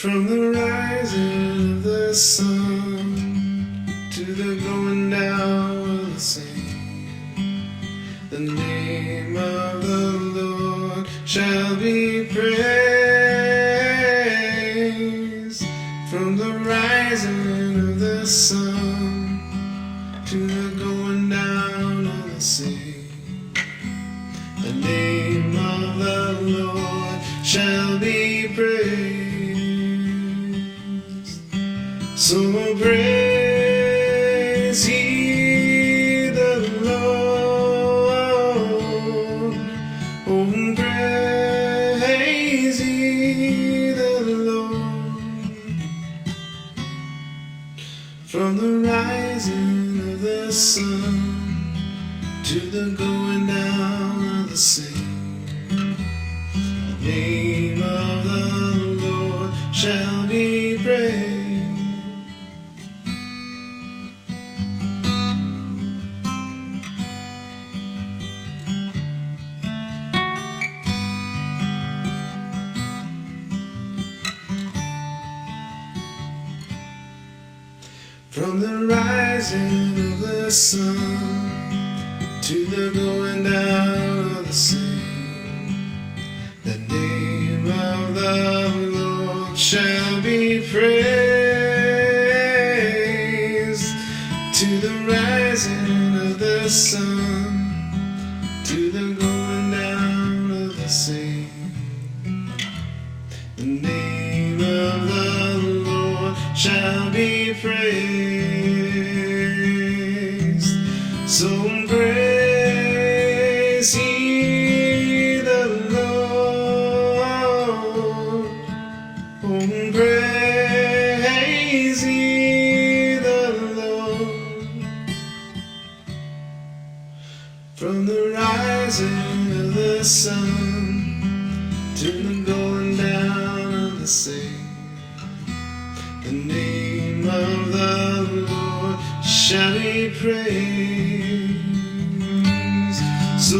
From the rising of the sun to the going down of the same, the name of the Lord shall be praised. From the rising of the sun to the going down of the same, the name of the Lord shall be praised. So praise ye the Lord. Oh, praise ye the Lord. From the rising of the sun to the going down of the same, the name of the Lord shall be praised. From the rising of the sun to the going down of the same, the name of the Lord shall be praised. To the rising of the sun to the going down of the same, the name of the Lord shall be praised. So praise ye the Lord. Oh, praise ye the Lord. From the rising of the sun to the going down of the same, the name of the Lord shall be praised. So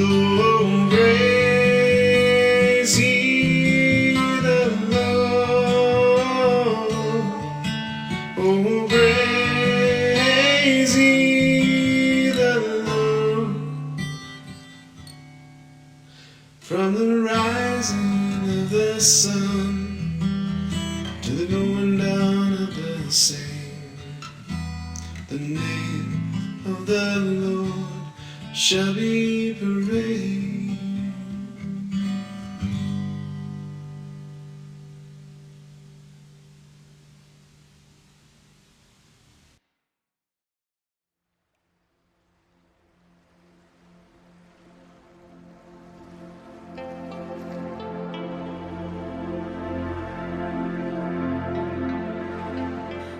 praise ye the Lord. Oh, praise ye the Lord. From the rising of the sun to the going down of the same, the name of the Lord shall be praised.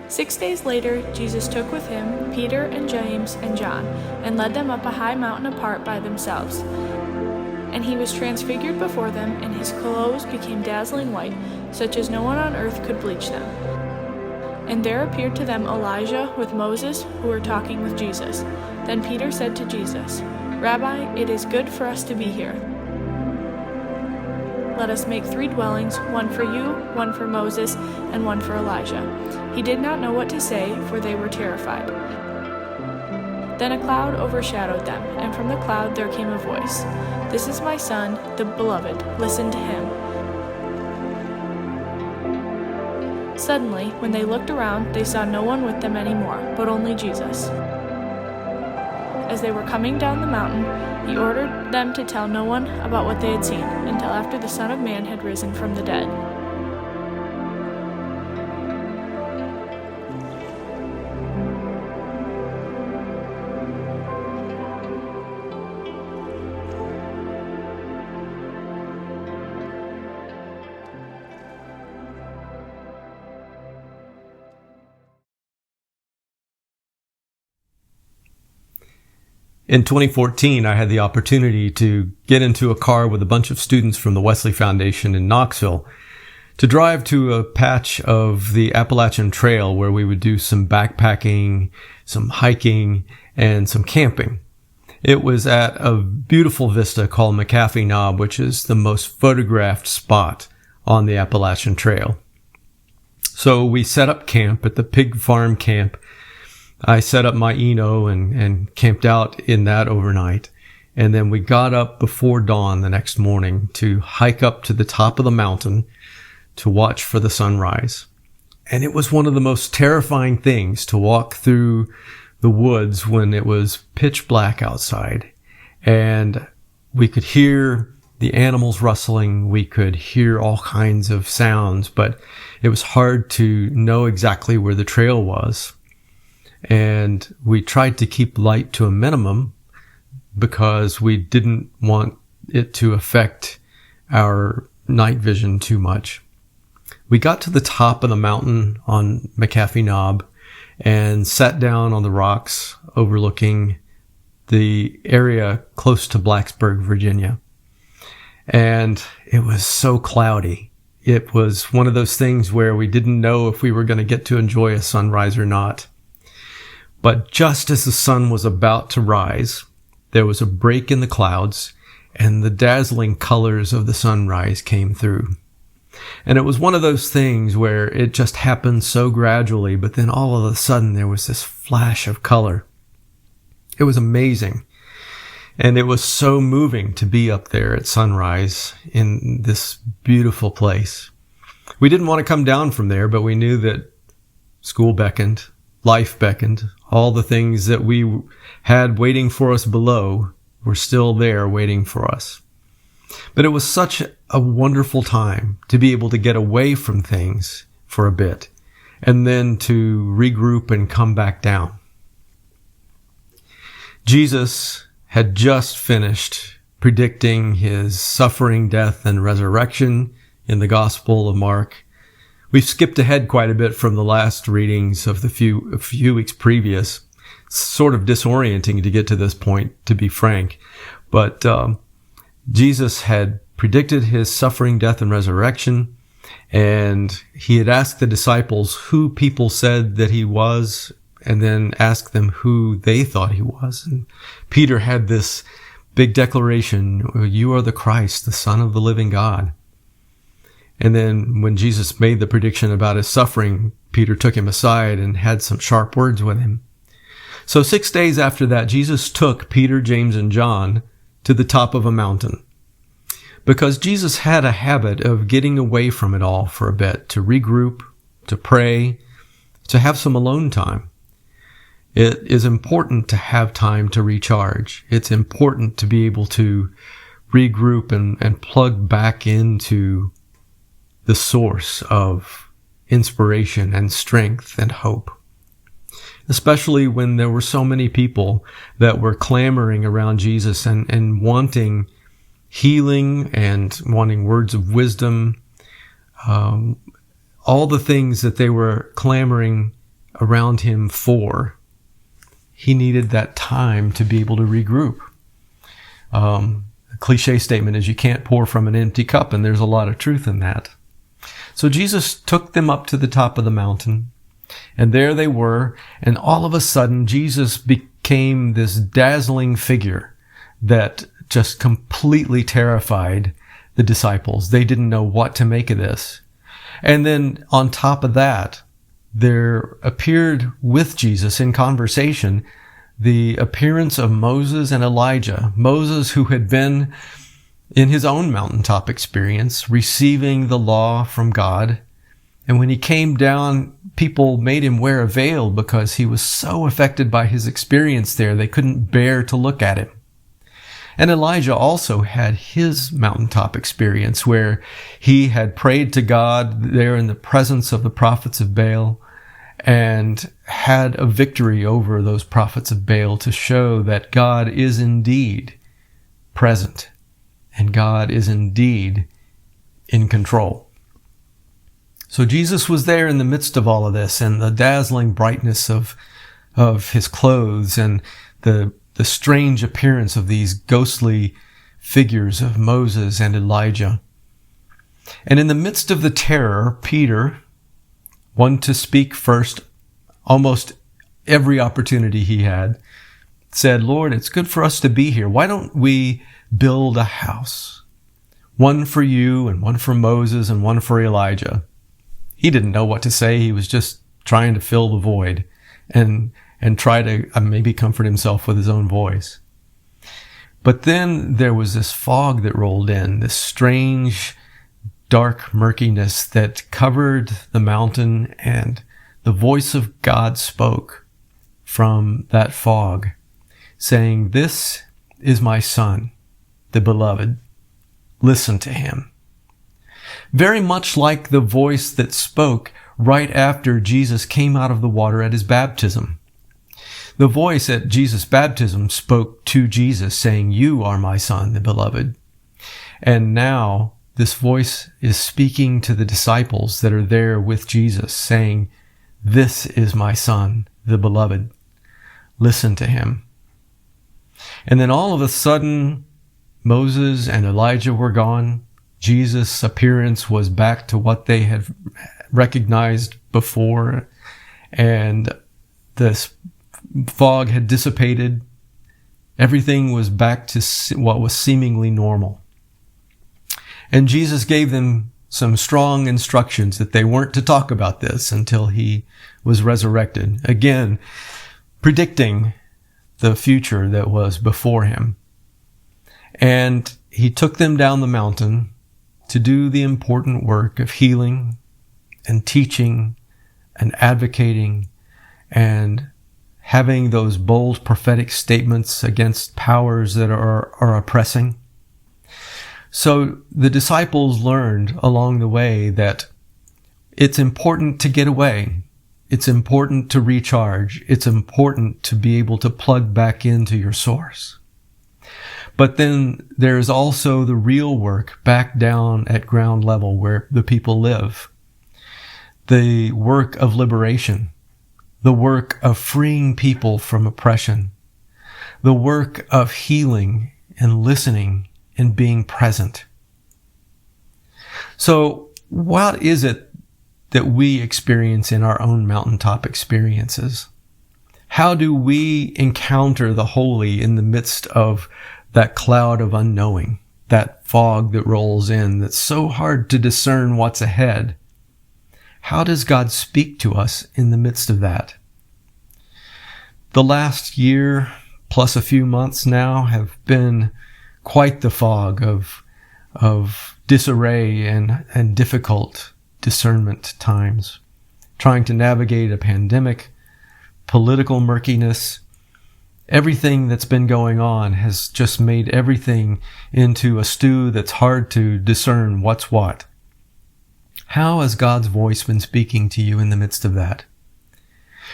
"6 days later, Jesus took with him Peter and James and John, and led them up a high mountain apart by themselves. And he was transfigured before them, and his clothes became dazzling white, such as no one on earth could bleach them. And there appeared to them Elijah with Moses, who were talking with Jesus. Then Peter said to Jesus, 'Rabbi, it is good for us to be here. Let us make 3 dwellings, one for you, one for Moses, and one for Elijah.' He did not know what to say, for they were terrified. Then a cloud overshadowed them, and from the cloud there came a voice, 'This is my Son, the Beloved, listen to him.' Suddenly, when they looked around, they saw no one with them anymore, but only Jesus. As they were coming down the mountain, he ordered them to tell no one about what they had seen, until after the Son of Man had risen from the dead. In 2014, I had the opportunity to get into a car with a bunch of students from the Wesley Foundation in Knoxville to drive to a patch of the Appalachian Trail where we would do some backpacking, some hiking, and some camping. It was at a beautiful vista called McAfee Knob, which is the most photographed spot on the Appalachian Trail. So we set up camp at the pig farm camp. I set up my Eno and camped out in that overnight. And then we got up before dawn the next morning to hike up to the top of the mountain to watch for the sunrise. And it was one of the most terrifying things to walk through the woods when it was pitch black outside. And we could hear the animals rustling. We could hear all kinds of sounds, but it was hard to know exactly where the trail was. And we tried to keep light to a minimum because we didn't want it to affect our night vision too much. We got to the top of the mountain on McAfee Knob and sat down on the rocks overlooking the area close to Blacksburg, Virginia. And it was so cloudy. It was one of those things where we didn't know if we were going to get to enjoy a sunrise or not. But just as the sun was about to rise, there was a break in the clouds and the dazzling colors of the sunrise came through. And it was one of those things where it just happened so gradually, but then all of a sudden there was this flash of color. It was amazing. And it was so moving to be up there at sunrise in this beautiful place. We didn't want to come down from there, but we knew that school beckoned, life beckoned. All the things that we had waiting for us below were still there waiting for us. But it was such a wonderful time to be able to get away from things for a bit and then to regroup and come back down. Jesus had just finished predicting his suffering, death, and resurrection in the Gospel of Mark. We've skipped ahead quite a bit from the last readings of a few weeks previous. It's sort of disorienting to get to this point, to be frank. But Jesus had predicted his suffering, death, and resurrection, and he had asked the disciples who people said that he was, and then asked them who they thought he was. And Peter had this big declaration, "You are the Christ, the Son of the living God." And then when Jesus made the prediction about his suffering, Peter took him aside and had some sharp words with him. So 6 days after that, Jesus took Peter, James, and John to the top of a mountain. Because Jesus had a habit of getting away from it all for a bit, to regroup, to pray, to have some alone time. It is important to have time to recharge. It's important to be able to regroup and plug back into the source of inspiration and strength and hope. Especially when there were so many people that were clamoring around Jesus and wanting healing and wanting words of wisdom, all the things that they were clamoring around him for. He needed that time to be able to regroup. A cliche statement is you can't pour from an empty cup, and there's a lot of truth in that. So Jesus took them up to the top of the mountain, and there they were, and all of a sudden Jesus became this dazzling figure that just completely terrified the disciples. They didn't know what to make of this. And then on top of that, there appeared with Jesus in conversation the appearance of Moses and Elijah. Moses, who had been in his own mountaintop experience, receiving the law from God. And when he came down, people made him wear a veil because he was so affected by his experience there, they couldn't bear to look at him. And Elijah also had his mountaintop experience where he had prayed to God there in the presence of the prophets of Baal and had a victory over those prophets of Baal to show that God is indeed present and God is indeed in control. So Jesus was there in the midst of all of this, and the dazzling brightness of his clothes and the strange appearance of these ghostly figures of Moses and Elijah. And in the midst of the terror, Peter, one to speak first, almost every opportunity he had, said, "Lord, it's good for us to be here. Why don't we build a house? One for you and one for Moses and one for Elijah." he didn't know what to say. He was just trying to fill the void and try to maybe comfort himself with his own voice. But then there was this fog that rolled in, this strange, dark murkiness that covered the mountain, and the voice of God spoke from that fog, saying, "This is my Son, the beloved. Listen to him." Very much like the voice that spoke right after Jesus came out of the water at his baptism. The voice at Jesus' baptism spoke to Jesus, saying, "You are my Son, the beloved." And now this voice is speaking to the disciples that are there with Jesus, saying, "This is my Son, the beloved. Listen to him." And then all of a sudden, Moses and Elijah were gone. Jesus' appearance was back to what they had recognized before, and this fog had dissipated. Everything was back to what was seemingly normal. And Jesus gave them some strong instructions that they weren't to talk about this until he was resurrected. Again, predicting the future that was before him. And he took them down the mountain to do the important work of healing and teaching and advocating and having those bold prophetic statements against powers that are oppressing. So the disciples learned along the way that it's important to get away. It's important to recharge. It's important to be able to plug back into your source. But then there's also the real work back down at ground level where the people live. The work of liberation. The work of freeing people from oppression. The work of healing and listening and being present. So what is it that we experience in our own mountaintop experiences? How do we encounter the holy in the midst of that cloud of unknowing, that fog that rolls in that's so hard to discern what's ahead? How does God speak to us in the midst of that? The last year plus a few months now have been quite the fog of disarray and difficult discernment times, trying to navigate a pandemic, political murkiness. Everything that's been going on has just made everything into a stew that's hard to discern what's what. How has God's voice been speaking to you in the midst of that?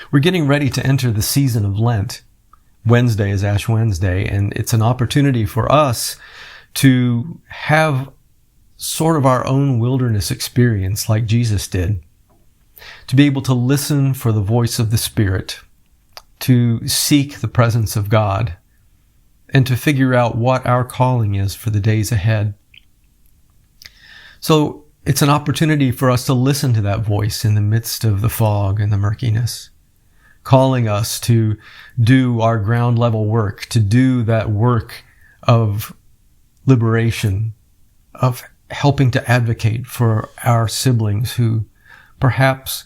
We're getting ready to enter the season of Lent. Wednesday is Ash Wednesday, and it's an opportunity for us to have sort of our own wilderness experience like Jesus did, to be able to listen for the voice of the Spirit, to seek the presence of God, and to figure out what our calling is for the days ahead. So it's an opportunity for us to listen to that voice in the midst of the fog and the murkiness, calling us to do our ground level work, to do that work of liberation, of helping to advocate for our siblings who perhaps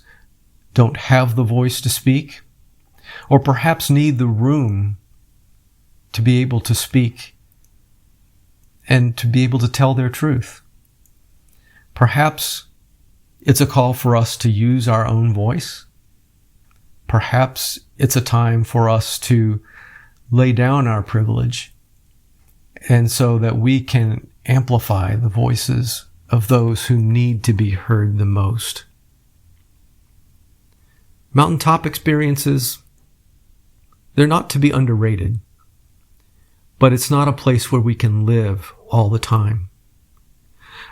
don't have the voice to speak, or perhaps need the room to be able to speak and to be able to tell their truth. Perhaps it's a call for us to use our own voice. Perhaps it's a time for us to lay down our privilege, and so that we can amplify the voices of those who need to be heard the most. Mountaintop experiences, they're not to be underrated, but it's not a place where we can live all the time.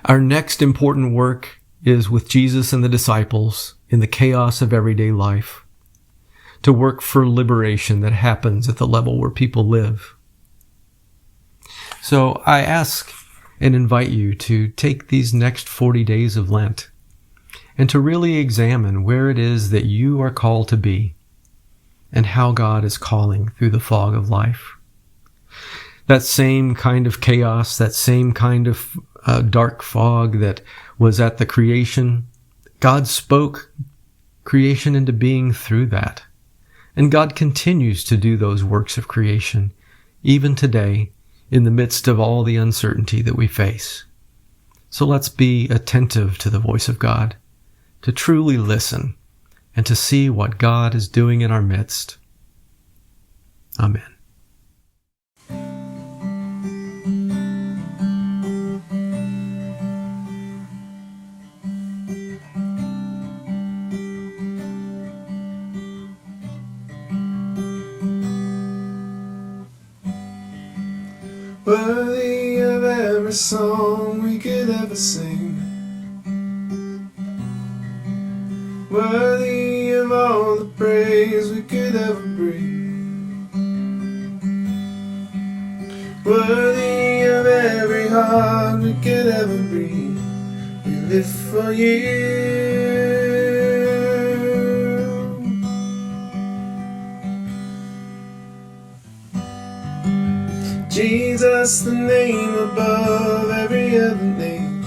Our next important work is with Jesus and the disciples in the chaos of everyday life, to work for liberation that happens at the level where people live. So I ask and invite you to take these next 40 days of Lent and to really examine where it is that you are called to be and how God is calling through the fog of life. That same kind of chaos, that same kind of dark fog that was at the creation, God spoke creation into being through that. And God continues to do those works of creation, even today, in the midst of all the uncertainty that we face. So let's be attentive to the voice of God, to truly listen, and to see what God is doing in our midst. Amen. Worthy of every song we could ever sing, worthy of all the praise we could ever bring, worthy of every heart we could ever breathe. We live for you. Jesus, the name above every other name.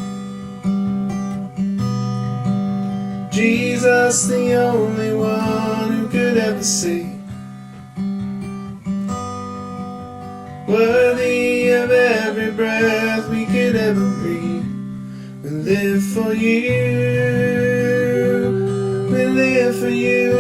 Jesus, the only one who could ever save. Worthy of every breath we could ever breathe. We live for you. We live for you.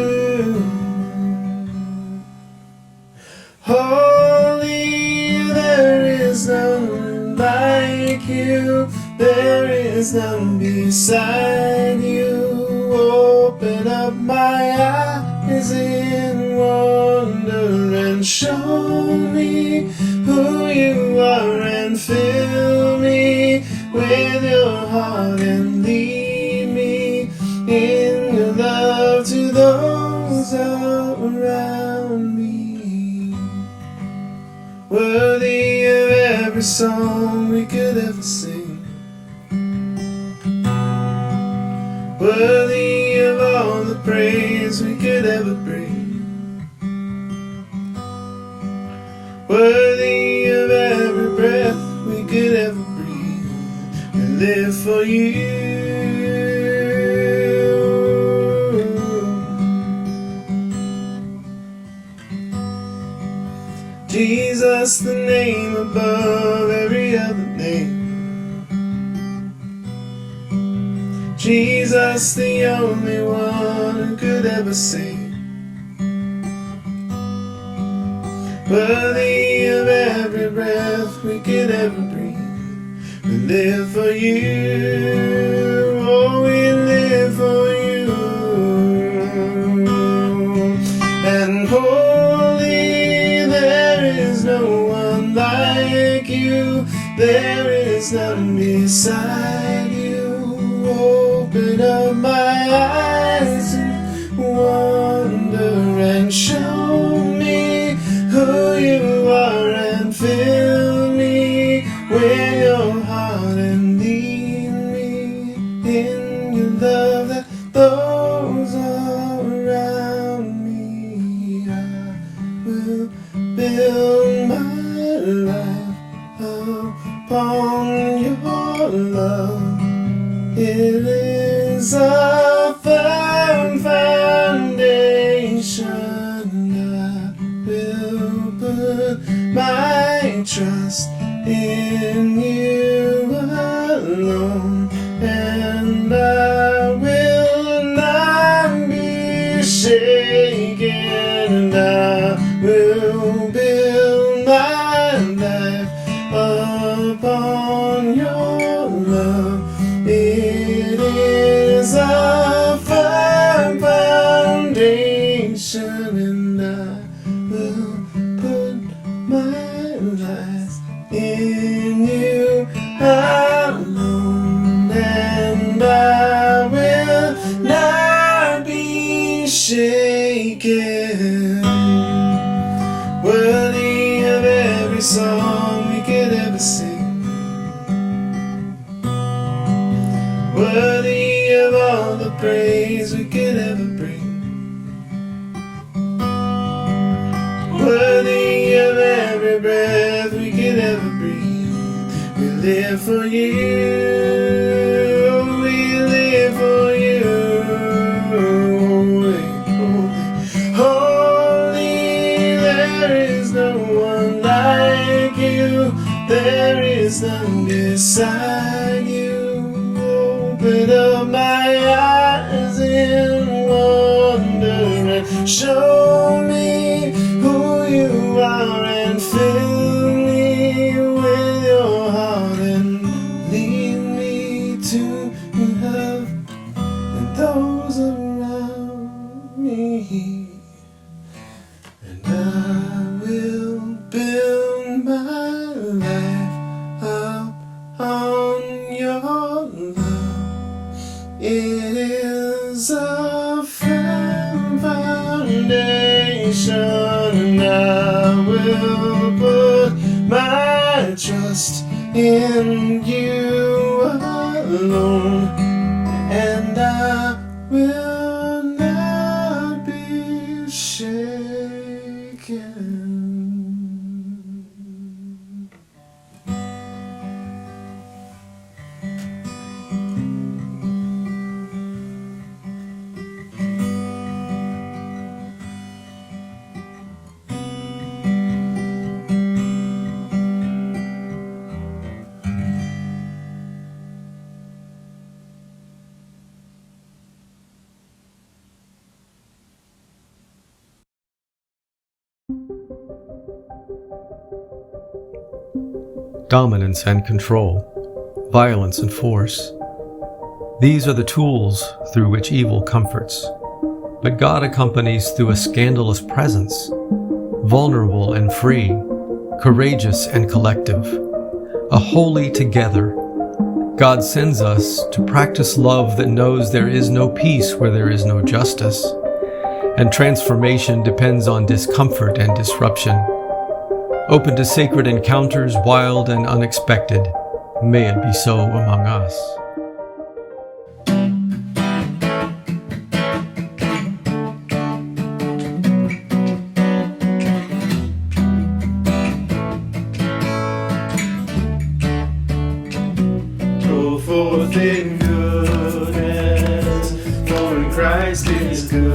Holy, there is none like you. There is none beside you. Open up my eyes in wonder and show me who you are, and fill me with your heart and lead me in your love to those around me. Worthy of every song we could ever sing, worthy of all the praise we could ever bring, worthy of every breath we could ever breathe. We live for you. Jesus, the name above every other name. Jesus, the only one who could ever save. Worthy of every breath we could ever breathe. We live for you. Oh, we live for you. And holy, there is no one like you. There is none beside you. Open up my eyes in wonder and show me who you are, and fill me with your heart and lead me in your love that those around me. I will build my life upon your love. It is a firm foundation. I will put my trust in you alone, and I will not be shaken, and I will build my life upon your love. It is a firm foundation, and I will put my life in you alone, and I will not be shaken. Worthy of every song we could ever sing, worthy of all the praise we could ever bring, worthy of every breath we could ever breathe. We live for you. We live for you. wisdom beside you. Open up my eyes in wonder and show me who you are, and fill me with your heart and lead me to love and those around me. And I will build my life up on your love. It is a firm foundation, and I will put my trust in you alone, and I will not be shaken. Dominance and control, violence and force. These are the tools through which evil comforts. But God accompanies through a scandalous presence, vulnerable and free, courageous and collective, a holy together. God sends us to practice love that knows there is no peace where there is no justice, and transformation depends on discomfort and disruption. Open to sacred encounters, wild and unexpected. May it be so among us. Go forth in goodness, for in Christ is good.